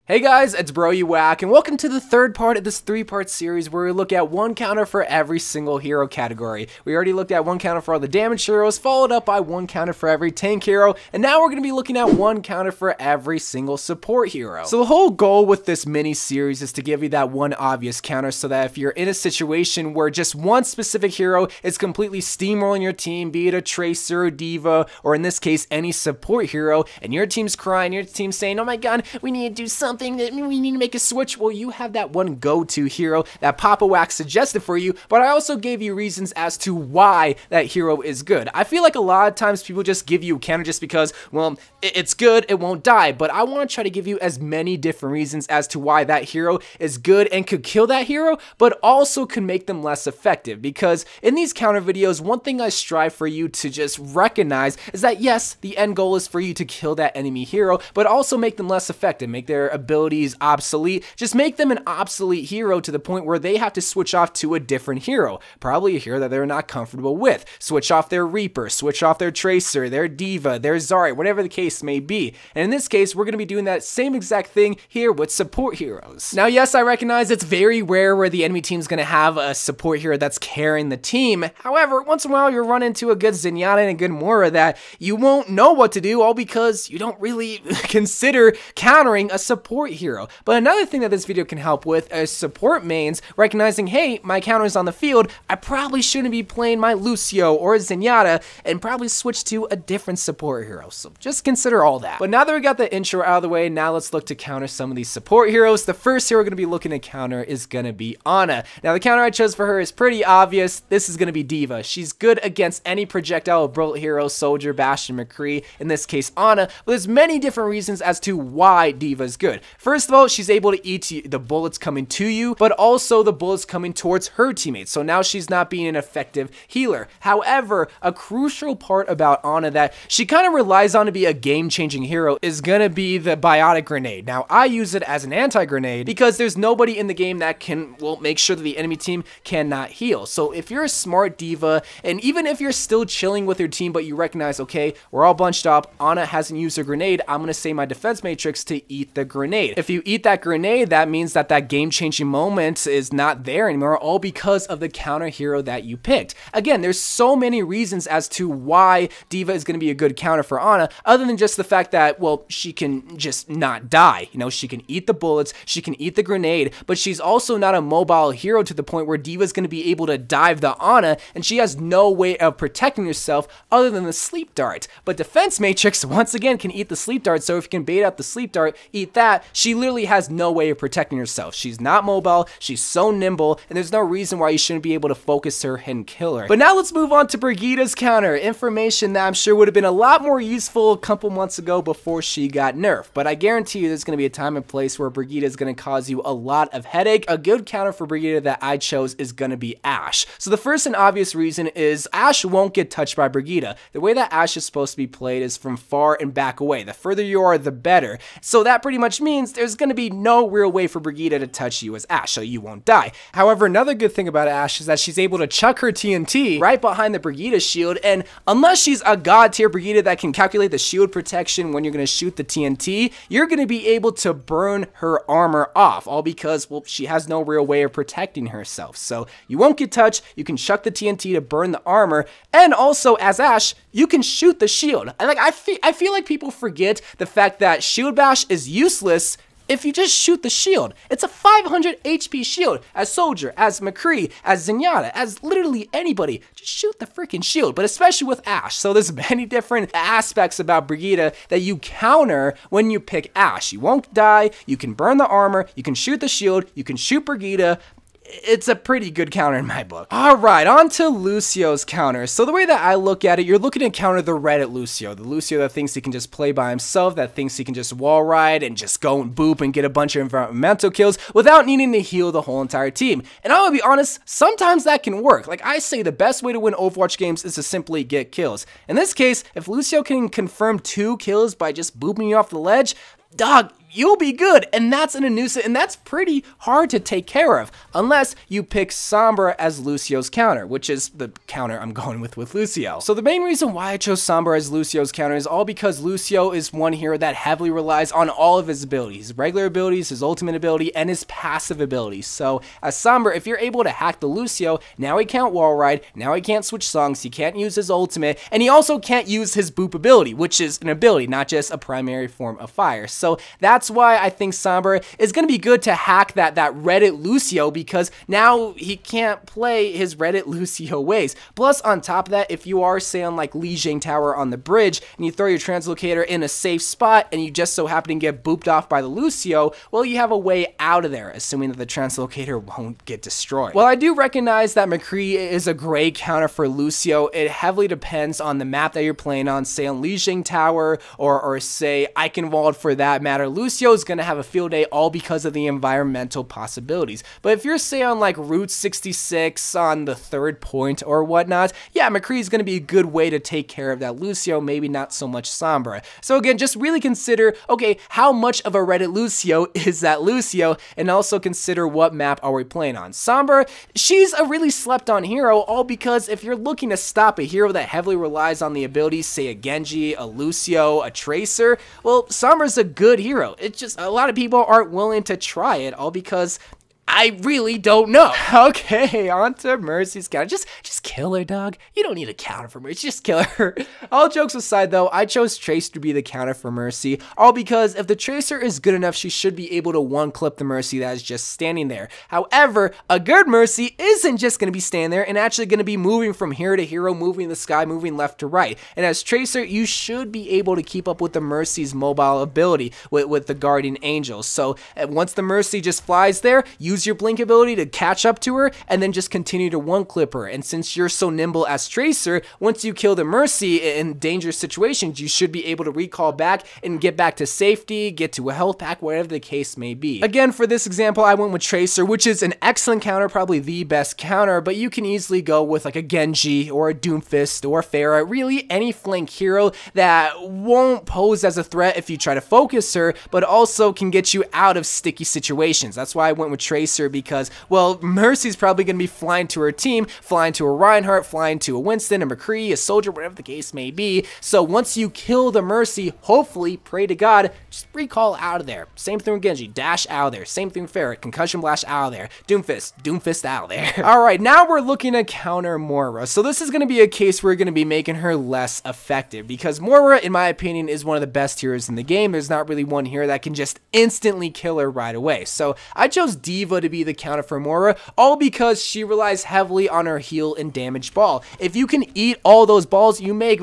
Hey guys, it's Bro You Whack, and welcome to the third part of this three-part series where we look at one counter for every single hero category. We already looked at one counter for all the damage heroes, followed up by one counter for every tank hero, and now we're going to be looking at one counter for every single support hero. So the whole goal with this mini-series is to give you that one obvious counter so that if you're in a situation where just one specific hero is completely steamrolling your team, be it a Tracer, D.Va, or in this case, any support hero, and your team's crying, your team's saying, oh my god, we need to do something that we need to make a switch. Well, you have that one go-to hero that Papa Wax suggested for you, but I also gave you reasons as to why that hero is good. I feel like a lot of times people just give you a counter just because, well, it's good, it won't die, but I want to try to give you as many different reasons as to why that hero is good and could kill that hero, but also could make them less effective, because in these counter videos, one thing I strive for you to just recognize is that yes, the end goal is for you to kill that enemy hero, but also make them less effective, make their abilities obsolete, just make them an obsolete hero to the point where they have to switch off to a different hero, probably a hero that they're not comfortable with, switch off their Reaper, switch off their Tracer, their D.Va, their Zarya, whatever the case may be. And in this case, we're going to be doing that same exact thing here with support heroes. Now, yes, I recognize it's very rare where the enemy team's going to have a support hero that's carrying the team. However, once in a while, you'll run into a good Zenyatta and a good Moira that you won't know what to do, all because you don't really consider countering a support hero. But another thing that this video can help with is support mains recognizing, hey, my counter's on the field, I probably shouldn't be playing my Lucio or Zenyatta and probably switch to a different support hero. So just consider all that. But now that we got the intro out of the way, now let's look to counter some of these support heroes. The first hero we're going to be looking to counter is going to be Ana. Now the counter I chose for her is pretty obvious. This is going to be D.Va. She's good against any projectile bullet hero, Soldier, Bastion, McCree, in this case Ana, but there's many different reasons as to why D.Va is good. First of all, she's able to eat the bullets coming to you, but also the bullets coming towards her teammates. So now she's not being an effective healer. However, a crucial part about Ana that she kind of relies on to be a game-changing hero is gonna be the biotic grenade. Now, I use it as an anti-grenade because there's nobody in the game that can, well, make sure that the enemy team cannot heal. So if you're a smart D.Va, and even if you're still chilling with your team, but you recognize, okay, we're all bunched up, Ana hasn't used her grenade, I'm gonna say my defense matrix to eat the grenade. If you eat that grenade, that means that that game-changing moment is not there anymore, all because of the counter hero that you picked. Again, there's so many reasons as to why D.Va is going to be a good counter for Ana, other than just the fact that, well, she can just not die. You know, she can eat the bullets, she can eat the grenade, but she's also not a mobile hero to the point where D.Va is going to be able to dive the Ana, and she has no way of protecting herself other than the sleep dart. But defense matrix, once again, can eat the sleep dart, so if you can bait out the sleep dart, eat that, she literally has no way of protecting herself. She's not mobile, she's so nimble, and there's no reason why you shouldn't be able to focus her and kill her. But now let's move on to Brigitte's counter, information that I'm sure would have been a lot more useful a couple months ago before she got nerfed. But I guarantee you there's going to be a time and place where Brigitte is going to cause you a lot of headache. A good counter for Brigitte that I chose is going to be Ashe. So the first and obvious reason is Ashe won't get touched by Brigitte. The way that Ashe is supposed to be played is from far and back away. The further you are, the better. So that pretty much means there's going to be no real way for Brigitte to touch you as Ashe, so you won't die. However, another good thing about Ashe is that she's able to chuck her TNT right behind the Brigitte shield, and unless she's a god tier Brigitte that can calculate the shield protection when you're going to shoot the TNT, you're going to be able to burn her armor off, all because, well, she has no real way of protecting herself. So you won't get touched, you can chuck the TNT to burn the armor, and also as Ashe, you can shoot the shield. I feel like people forget the fact that shield bash is useless if you just shoot the shield. It's a 500 HP shield. As Soldier, as McCree, as Zenyatta, as literally anybody, just shoot the freaking shield, but especially with Ashe. So there's many different aspects about Brigitte that you counter when you pick Ashe. You won't die, you can burn the armor, you can shoot the shield, you can shoot Brigitte. It's a pretty good counter in my book. Alright, on to Lucio's counter. So the way that I look at it, you're looking to counter the Reddit Lucio. The Lucio that thinks he can just play by himself, that thinks he can just wall ride and just go and boop and get a bunch of environmental kills without needing to heal the whole entire team. And I'm gonna be honest, sometimes that can work. Like I say, the best way to win Overwatch games is to simply get kills. In this case, if Lucio can confirm 2 kills by just booping you off the ledge, dog, you'll be good. And that's an Anusa, and that's pretty hard to take care of, unless you pick Sombra as Lucio's counter, which is the counter I'm going with Lucio. So the main reason why I chose Sombra as Lucio's counter is all because Lucio is one hero that heavily relies on all of his abilities, his regular abilities, his ultimate ability, and his passive abilities. So as Sombra, if you're able to hack the Lucio, now he can't wall ride, now he can't switch songs, he can't use his ultimate, and he also can't use his boop ability, which is an ability, not just a primary form of fire. So that's why I think Sombra is going to be good to hack that Reddit Lucio, because now he can't play his Reddit Lucio ways. Plus, on top of that, if you are, say, on like Lijiang Tower on the bridge, and you throw your translocator in a safe spot, and you just so happen to get booped off by the Lucio, well, you have a way out of there, assuming that the translocator won't get destroyed. Well, I do recognize that McCree is a great counter for Lucio. It heavily depends on the map that you're playing on, say on Lijiang Tower, or say Eichenwald for that matter. Lucio is going to have a field day all because of the environmental possibilities. But if you're, say, on like Route 66 on the 3rd point or whatnot, yeah, McCree is going to be a good way to take care of that Lucio, maybe not so much Sombra. So again, just really consider, okay, how much of a Reddit Lucio is that Lucio, and also consider what map are we playing on. Sombra, she's a really slept on hero, all because if you're looking to stop a hero that heavily relies on the abilities, say a Genji, a Lucio, a Tracer, well, Sombra's a good hero. It's just a lot of people aren't willing to try it, all because I really don't know. Okay, on to Mercy's counter. Just kill her, dog. You don't need a counter for Mercy. Just kill her. All jokes aside, though, I chose Tracer to be the counter for Mercy, all because if the Tracer is good enough, she should be able to one-clip the Mercy that is just standing there. However, a good Mercy isn't just going to be standing there and actually going to be moving from hero to hero, moving in the sky, moving left to right. And as Tracer, you should be able to keep up with the Mercy's mobile ability with the Guardian Angels. So once the Mercy just flies there, use your blink ability to catch up to her, and then just continue to one-clip her. And since you're so nimble as Tracer, once you kill the Mercy in dangerous situations, you should be able to recall back and get back to safety, get to a health pack, whatever the case may be. Again, for this example, I went with Tracer, which is an excellent counter, probably the best counter, but you can easily go with like a Genji or a Doomfist or Pharah, really any flank hero that won't pose as a threat if you try to focus her, but also can get you out of sticky situations. That's why I went with Tracer, because, well, Mercy's probably going to be flying to her team, flying to a Reinhardt, flying to a Winston, a McCree, a Soldier, whatever the case may be. So once you kill the Mercy, hopefully, pray to God, just recall out of there. Same thing with Genji, dash out of there. Same thing with Pharah, concussion blast out of there. Doomfist out of there. Alright, now we're looking to counter Moira. So this is going to be a case where we're going to be making her less effective, because Moira, in my opinion, is one of the best heroes in the game. There's not really one hero that can just instantly kill her right away. So I chose D.Va to be the counter for Moira, all because she relies heavily on her heal and damage ball. If you can eat all those balls, you make...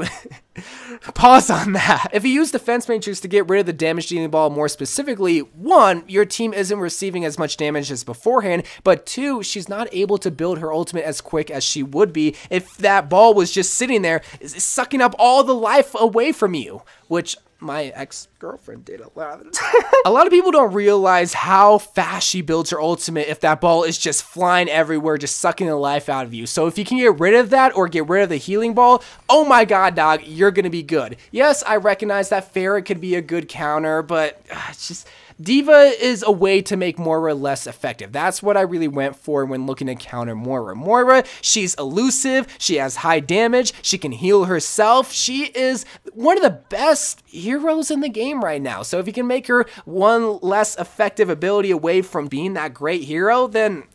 Pause on that. If you use Defense Matrix to get rid of the damage dealing ball more specifically, one, your team isn't receiving as much damage as beforehand, but two, she's not able to build her ultimate as quick as she would be if that ball was just sitting there sucking up all the life away from you, which my ex-girlfriend did a lot of the time. A lot of people don't realize how fast she builds her ultimate if that ball is just flying everywhere, just sucking the life out of you. So if you can get rid of that or get rid of the healing ball, oh my god, dog, you're gonna be good. Yes, I recognize that Pharah could be a good counter, but it's just... D.Va is a way to make Moira less effective. That's what I really went for when looking to counter Moira. Moira, she's elusive, she has high damage, she can heal herself, she is one of the best heroes in the game right now. So if you can make her one less effective ability away from being that great hero, then...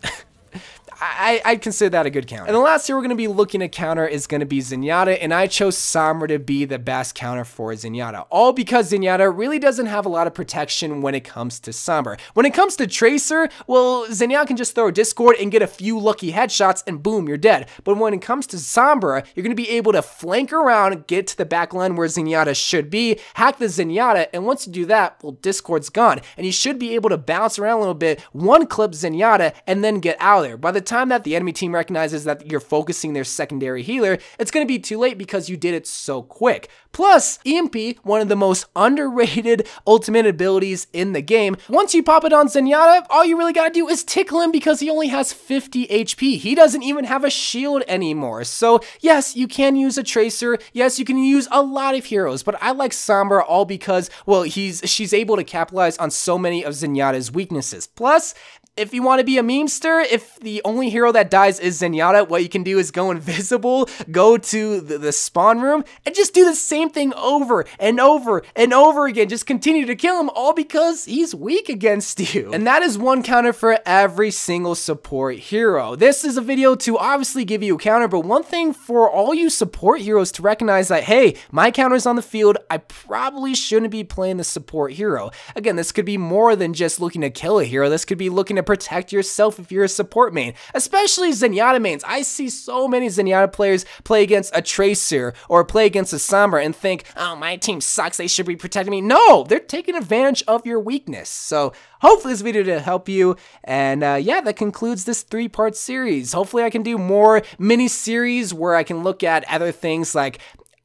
I'd consider that a good counter. And the last hero we're going to be looking to counter is going to be Zenyatta, and I chose Sombra to be the best counter for Zenyatta. All because Zenyatta really doesn't have a lot of protection when it comes to Sombra. When it comes to Tracer, well, Zenyatta can just throw a Discord and get a few lucky headshots and boom, you're dead. But when it comes to Sombra, you're going to be able to flank around, get to the back line where Zenyatta should be, hack the Zenyatta, and once you do that, well, Discord's gone. And you should be able to bounce around a little bit, one-clip Zenyatta, and then get out of there. By the time that the enemy team recognizes that you're focusing their secondary healer, it's going to be too late because you did it so quick. Plus, EMP, one of the most underrated ultimate abilities in the game. Once you pop it on Zenyatta, all you really gotta do is tickle him because he only has 50 HP. He doesn't even have a shield anymore. So yes, you can use a Tracer. Yes, you can use a lot of heroes, but I like Sombra all because, well, she's able to capitalize on so many of Zenyatta's weaknesses. Plus, if you want to be a memester, if the only hero that dies is Zenyatta, what you can do is go invisible, go to the spawn room, and just do the same thing over and over and over again. Just continue to kill him, all because he's weak against you. And that is one counter for every single support hero. This is a video to obviously give you a counter, but one thing for all you support heroes to recognize that, hey, my counter's on the field, I probably shouldn't be playing the support hero. Again, this could be more than just looking to kill a hero. This could be looking to protect yourself if you're a support main, especially Zenyatta mains. I see so many Zenyatta players play against a Tracer or play against a Sombra and think, oh, my team sucks, they should be protecting me. No, they're taking advantage of your weakness. So hopefully this video did help you, and yeah, that concludes this 3-part series. Hopefully I can do more mini-series where I can look at other things like,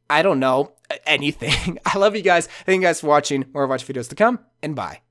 I don't know, anything. I love you guys. Thank you guys for watching. More Overwatch videos to come, and bye.